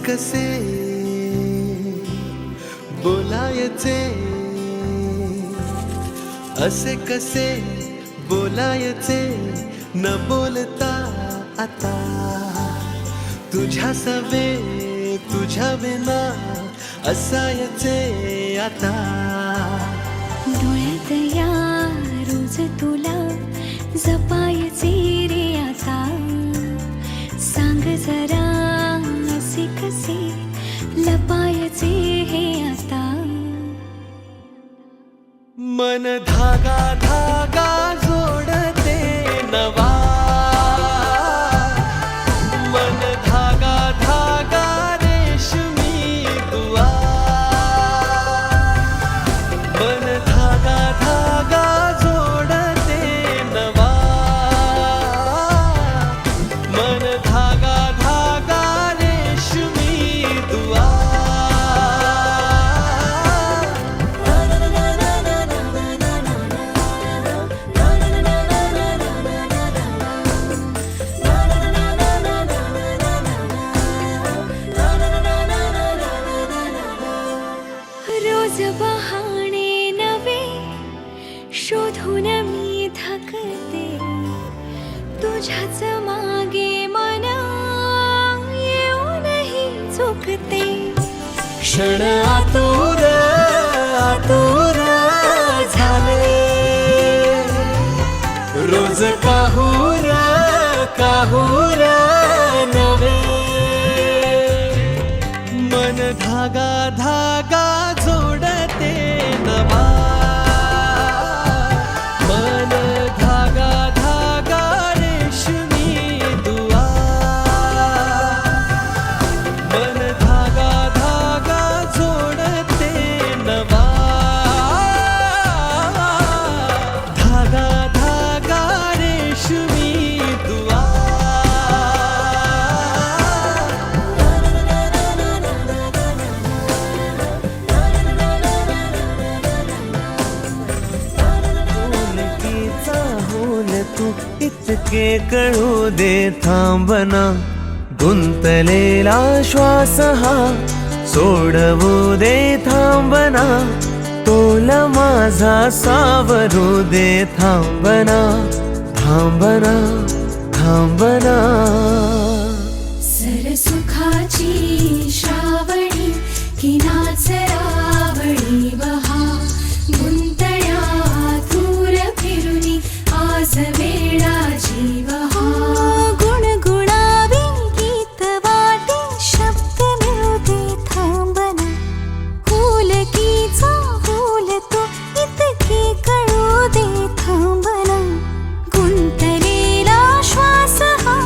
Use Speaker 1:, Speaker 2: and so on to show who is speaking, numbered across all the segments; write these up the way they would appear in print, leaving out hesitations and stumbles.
Speaker 1: कसे बोलायचे, असे कसे बोलायचे न बोलता आता, तुझ्या सवे तुझ्या विना असायचे आता.
Speaker 2: डोळ्यात या रोज तुला जपायचे रे आता, सांग जरा असे कसे लपायचे हे आता.
Speaker 1: मन धागा धागा जोडते नवा, मन धागा धागा रेशमी दुआ, मन धागा धागा जोडते नवा, मन धागा धागा रेशमी दुआ.
Speaker 2: रोज बहाणे नवे शोधून मी थकते, तुझ्याच मागे मन येऊनही चुकते.
Speaker 1: क्षण आतुर आतुर झाले, रोज काहूर काहूर नवे, मन धागा धागा जोडते नवा, मन धागा धागा रेशमी दुआ, मन धागा धागा जोडते नवा, धागा धागा रेशमी दुआ. तू इतके कळू दे थांबना, गुंतलेला श्वास हा सोडवू दे थांबना, तोला माझा सावरू दे थांबना थांबना थांबना.
Speaker 2: सरसुखाची श्रावणी की नाचरावळी बहा, गुंतळ्या दूर फिरुनी आज वेळा जीव हा. गुणगुणावी गीत वाटे शब्द मिळू दे थांबना, हुलकीचा हुल तो इतके कळू दे थांबना, गुंतलेला श्वास हा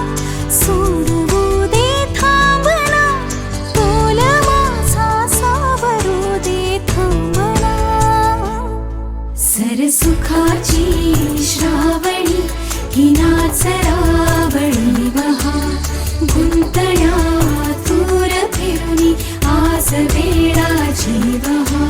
Speaker 2: सोडवू दे थांबना, तोल माझा सावरू दे थांबना. सरसुखाची श्रावणी की नाचरावळी बहा, गुंतळ्या दूर फिरुनी आज वेळा जीव हा.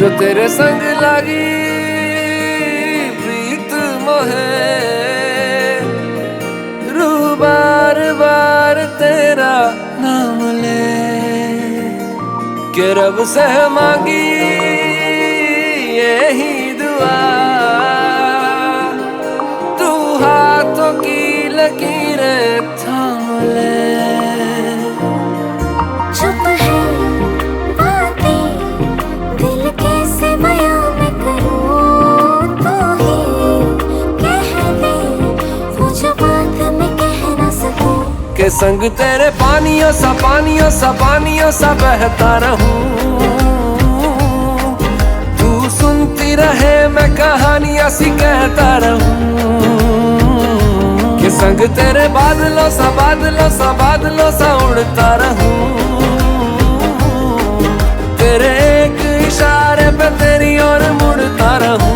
Speaker 3: जो तेरे संग लगी प्रीत मोहे, रूह बार बार तेरा नाम ले, के रब से मांगी यही दुआ, तू हाथों की लकीरें थाम ले।
Speaker 2: चुप है बातें दिल कैसे बयां मैं करूं, तू ही कह दे वो जो बात मैं कह ना सकूं।
Speaker 3: के संग तेरे पानियों सा पानियों सा पानियों सा बहता रहूं, तू सुनती रहे मैं कहानियां सी कहता रहूं। के संग तेरे बादलों सा बादलों सा बादलों सा उड़ता रहूं, तेरे एक इशारे पे तेरी ओर मुड़ता रहूं।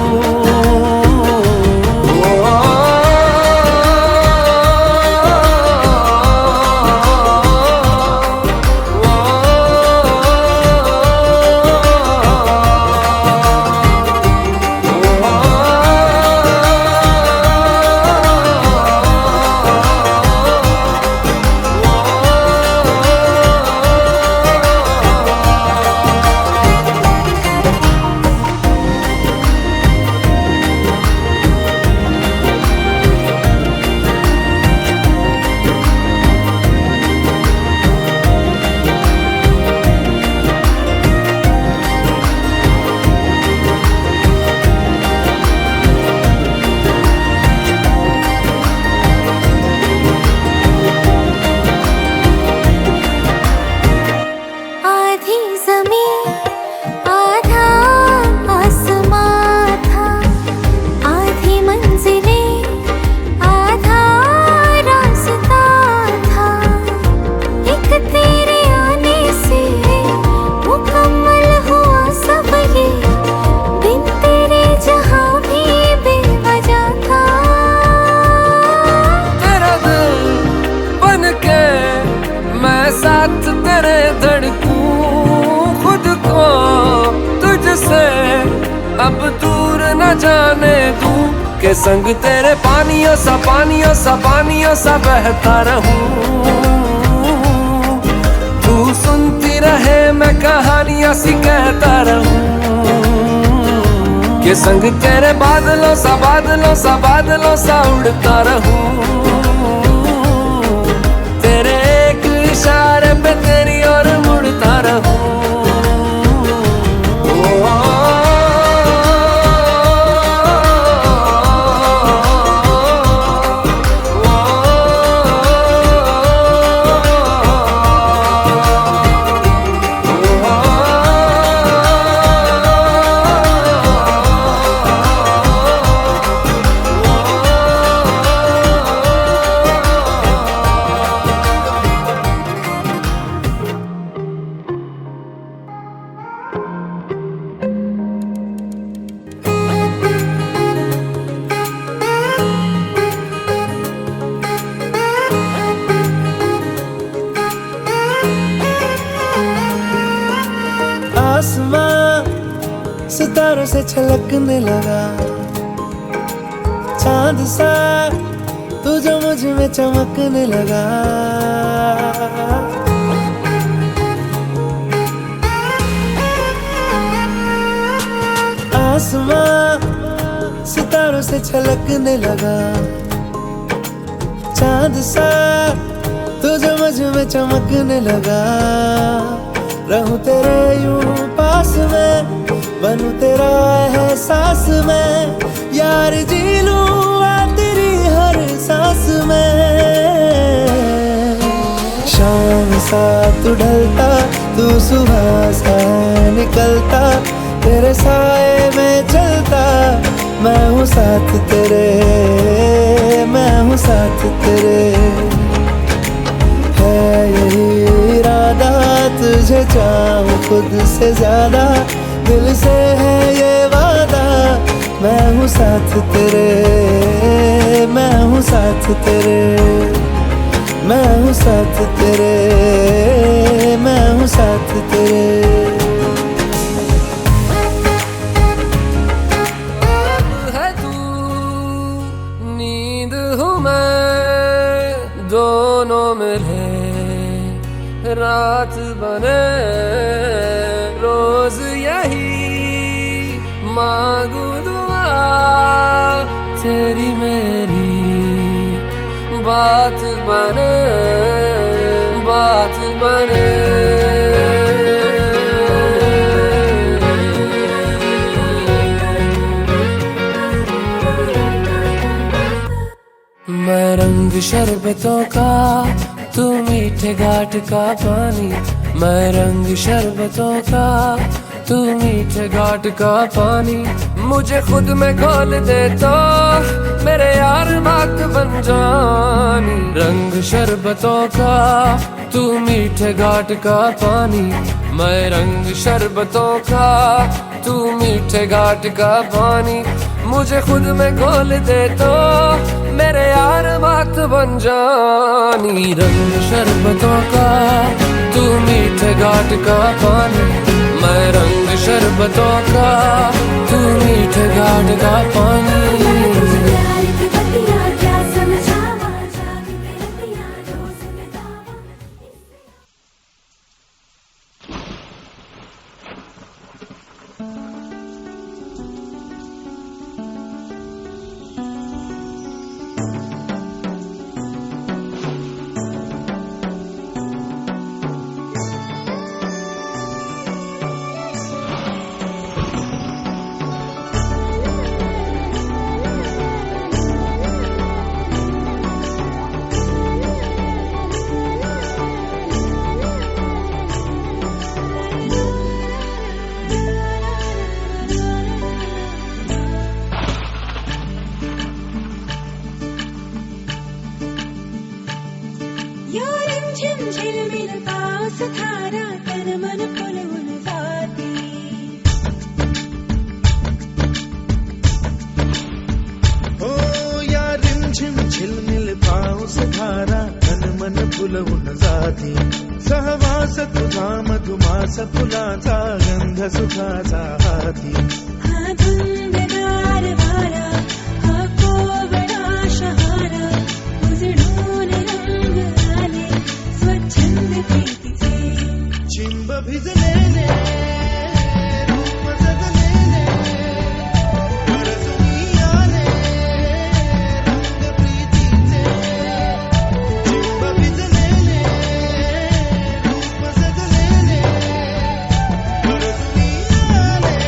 Speaker 3: साथ तेरे धड़कूं खुद को तुझसे अब दूर न जाने दूं, के संग तेरे पानियों सा पानियों सा पानियों सा बहता रहूं, तू सुनती रहे मैं कहानियां सी कहता रहूं। के संग तेरे बादलों सा बादलों सा बादलों सा उड़ता रहूं, तेरे इशारे पे तेरी ओर मुड़ता रहूं।
Speaker 1: आसमां सितारों से छलकने लगा, चांद सा तू जो मुझ में चमकने लगा। आसमां सितारों से छलकने लगा, चांद सा तू जो मुझ में चमकने लगा। रहूं तेरे यूं पास में, बनूं तेरा एहसास में, यार जी लूं तेरी हर सांस में। शाम सा तू ढलता, तू सुबह सा निकलता, तेरे साए में चलता, मैं हूँ साथ तेरे, मैं हूँ साथ तेरे। है यही इरादा तुझे चाहूं खुद से ज्यादा, दिल से है ये वादा, मैं हूँ साथ तेरे, मैं हूँ साथ तेरे, मैं हूँ साथ तेरे, मैं हूँ साथ तेरे।
Speaker 3: दोनों मिले रात बने, रोज यही मांगू दुआ, तेरी मेरी बात बने, बात बने। मैं रंग शरबतों का, तू मीठे घाट का पानी। मैं रंग शरबतों का, तू मीठे घाट का पानी। मुझे खुद में खोल दे तो मेरे यार बात बन जानी। रंग शरबतों का, तू मीठे घाट का पानी। मैं रंग शरबतों का, तू मीठे घाट का पानी। मुझे खुद में खोल दे तो मेरे यार बात बन जानी। रंग शरबतों का, तू मीठे घाट का पानी। मैं रंग शरबतों का, तू मीठे घाट का पानी।
Speaker 2: प्यार की बत्तियां क्या समझावा, जागी के रतियां रोज बितावा।
Speaker 4: यो रिमझिम झिलमिल पाऊस धारा, तन मन फुलवून जाती।
Speaker 1: हो या रिमझिम झिलमिल पाऊस धारा, तन मन फुलवून जाती। सहवास तुझा मधुमास फुलाचा, गंध सुखाचा हाती।
Speaker 4: हा धुंदगार वारा, हा कोवळा शहारा, उजळून रंग आले स्वच्छंद प्रीतीचे।
Speaker 1: चिंब भिजलेले रूप जगलेले, गरजून आले रंग प्रीतीचे। चिंब भिजलेले रूप जगलेले, गरजून आले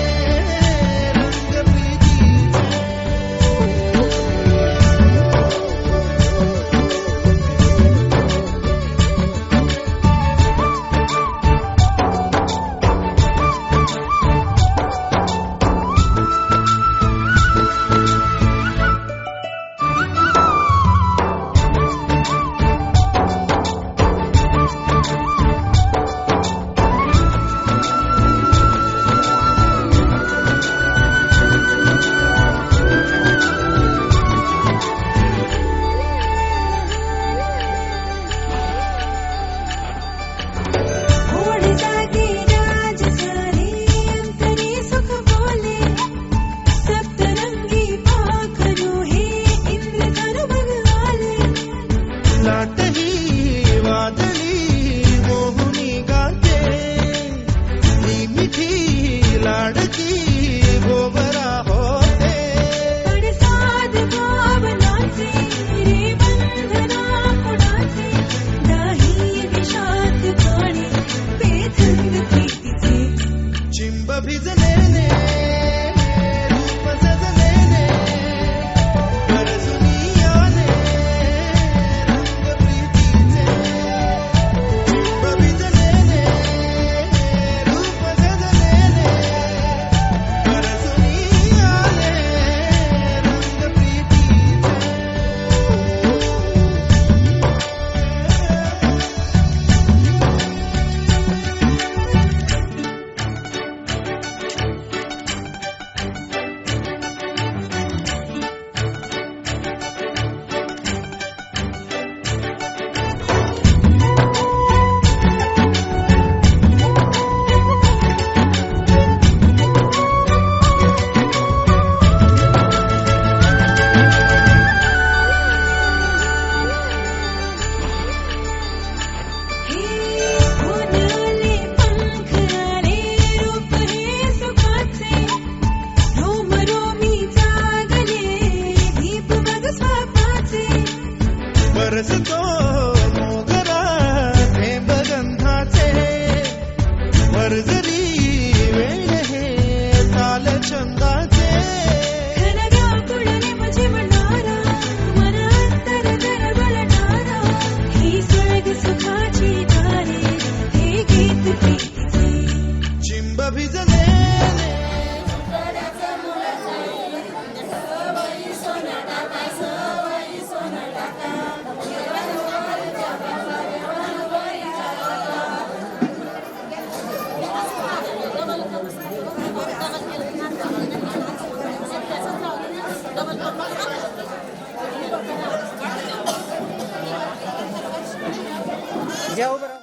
Speaker 5: घ्या उभं राहा.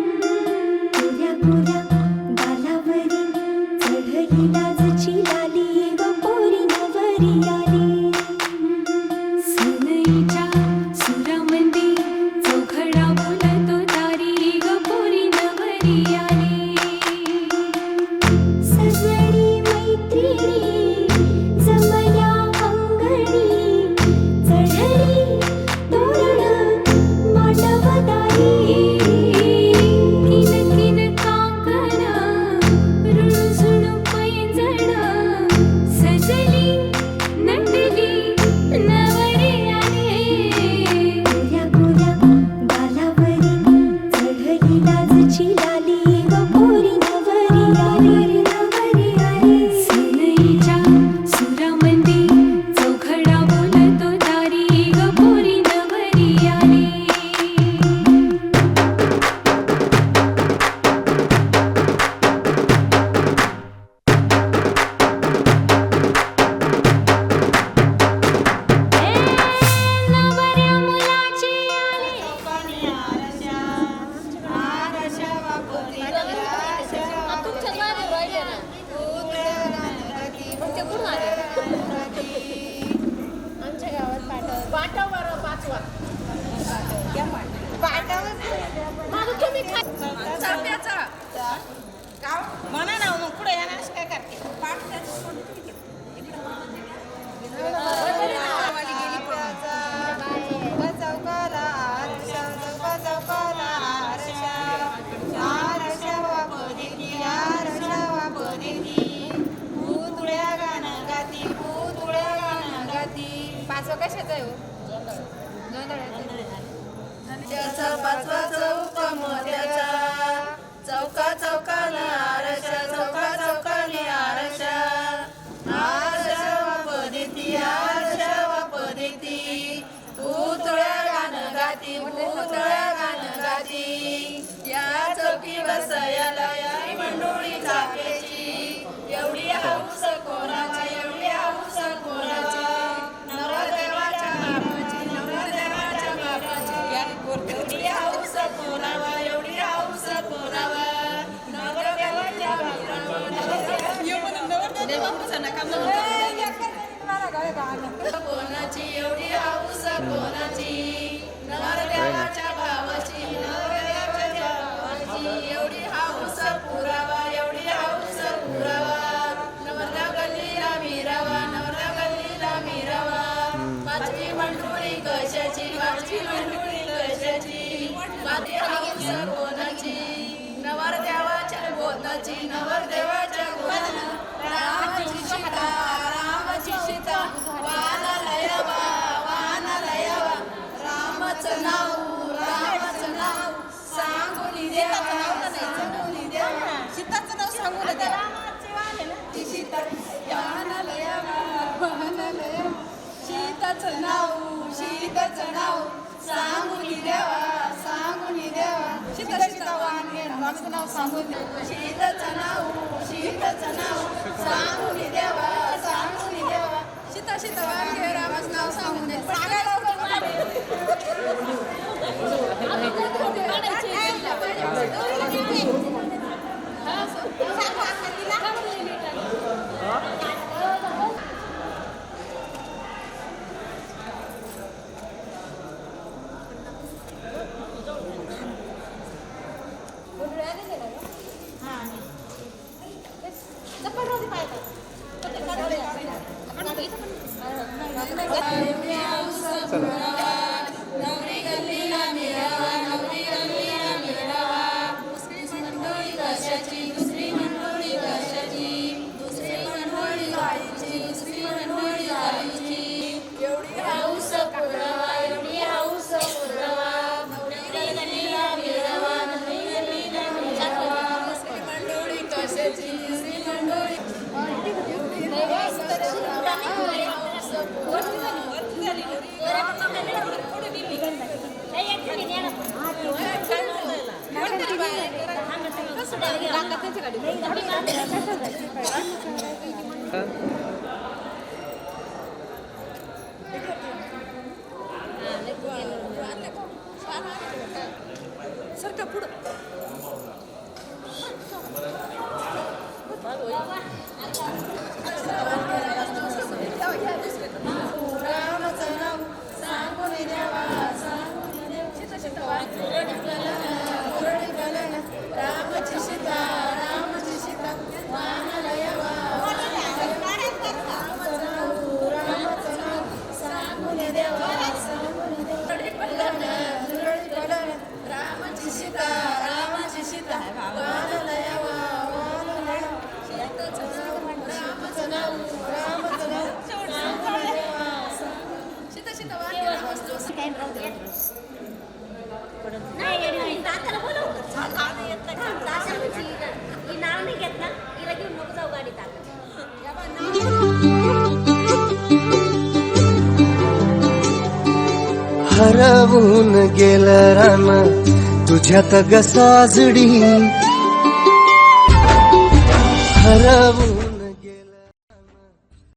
Speaker 2: गोऱ्या गोऱ्या गालावरी चढली लाजची लाली व पोरी नवरी आली सनईच्या सुरामंदी चौघडा बोलतो दारी ग पोरी नवरी आली सजणी मैत्रिणी जमल्या अंगणी चढली तोरण मांडवदारी किन किन काकण रुणझुण पैंजण सजली नटली नवरी आली गोऱ्या गोऱ्या गालावरी चढली लाजची लाली व पोरी नवरी आली नवरी आली सनईच्या सुरामंदी चौघडा बोलतो दारी ग पोरी नवरी आली नवऱ्या मुलाची आली
Speaker 6: आमच्या गावात पाठव बरं पाचवा
Speaker 7: म्हणा ना मग पुढे येणार काय करते
Speaker 6: पाचवा कशाचा आहे हो?
Speaker 7: त्याचा पाचवा चौक मोत्याचा चौका चौकाला आरशा चौका चौकाने आरशा आरशा वापदेती आरशा वापदेती पुतळ्या गाणं गाती पुतळ्या गाणं गाती या चौकी बसायला या मंडोळी चाफ्याची एवढी हाऊस कोणाची एवढी हाऊस कोणाची नवरदेवाच्या बापाची नवरदेवाच्या बापाची एवढी हाऊस कोणावा एवढी हाऊस कोणावा नवरदेवाच्या कोणाची एवढी हाऊस कोणाची नवरदेवाच्या भावाची नवरदेवाच्या भावाची एवढी हाऊस पुरावा एवढी हाऊस पुरावा नवरदा गल्लीला मिरावा नवरदा गल्लीला मिरावा माझी मंडोळी कशाची माझी मंडोळी कशाची माझी हाऊस कोणाची नवरदेवाच्या गोताची नवरदेवाच्या गोताची रामाची सीता वानाला यावा रामाचं नाव सांगून द्या सीताचं नाव सांगून द्या ती सीता वानाला यावा सीताचं नाव सांगून द्यावा सीता वाण रामाचं नाव सांगून द्या सीताचं नाव सांगून द्यावा सीता वाण रामाचं नाव सांगून द्या सरका पुढं रामाचं नाव सांगून द्यावा सांगून द्यावा मुरळी गलना रामाची सीता वाहनाला यावा रामाचं नाव सांगून द्यावा मुरळी गलना रामाची सीता वाहनाला यावा रामाचं नाव सांगून द्यावा सीता
Speaker 5: नाव नाही घेत ना हिला घेऊन नको जाऊ गाडीत
Speaker 1: हरवून गेलं रान तुझ्यात गसाजडी हरवून